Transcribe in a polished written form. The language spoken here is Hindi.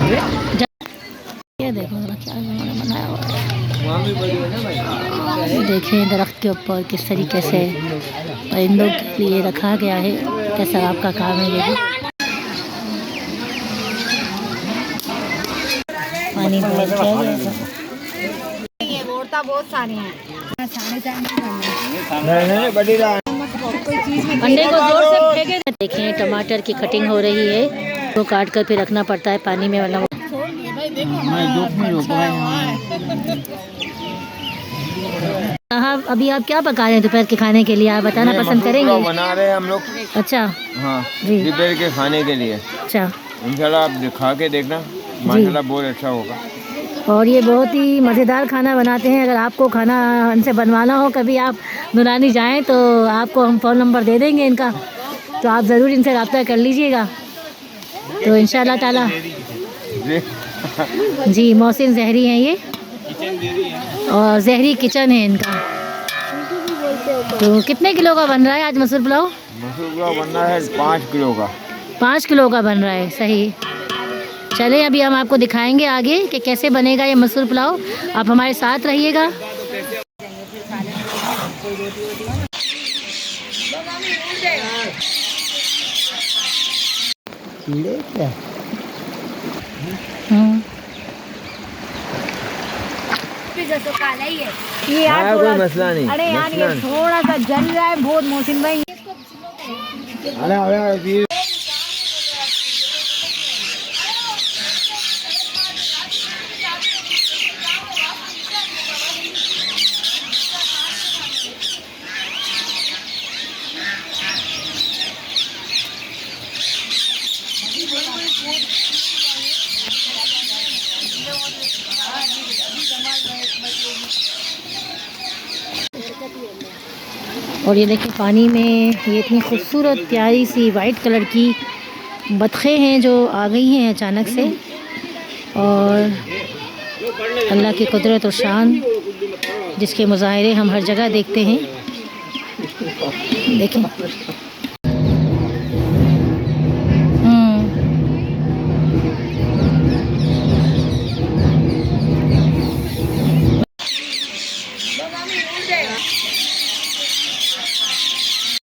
ये देखो क्या बनाया हुआ है। देखें दरख्त के ऊपर किस तरीके से परिंदों के लिए रखा गया है। कैसा आपका काम है ये भी। पानी बहुत सारे हैं। अंडे को जोर से फेंके। देखें टमाटर की कटिंग हो रही है, वो काट कर फिर रखना पड़ता है पानी में, वरना हाँ। अभी आप क्या पका रहे हैं दोपहर के खाने के लिए, आप बताना पसंद करेंगे? बना रहे हैं हम लोग। अच्छा हाँ जी, दोपहर के खाने के लिए। अच्छा इंशाल्लाह आप खा के देखना, माशाल्लाह बहुत अच्छा होगा। और ये बहुत ही मज़ेदार खाना बनाते हैं। अगर आपको खाना इनसे बनवाना हो, कभी आप दुरानी जाएं तो आपको हम फ़ोन नंबर दे देंगे इनका, तो आप ज़रूर इनसे रब्ता कर लीजिएगा। तो इंशाल्लाह ताला जी। मोहसिन ज़हरी हैं ये, और ज़हरी किचन है इनका। तो कितने किलो का बन रहा है आज मसूर पुलाव? मसूर पुलाव बन रहा है 5 किलो का। 5 किलो का बन रहा है, सही। चलें अभी हम आपको दिखाएंगे आगे कि कैसे बनेगा ये मसूर पुलाव। आप हमारे साथ रहिएगा। काला ही है ये यार, कोई मसला नहीं। अरे यार ये थोड़ा सा जल रहा है बहुत मोहसिन भाई। अरे और ये देखिए पानी में ये इतनी खूबसूरत प्यारी सी वाइट कलर की बतखें हैं जो आ गई हैं अचानक से। और अल्लाह की कुदरत और शान जिसके मुज़ाहिरे हम हर जगह देखते हैं। देखें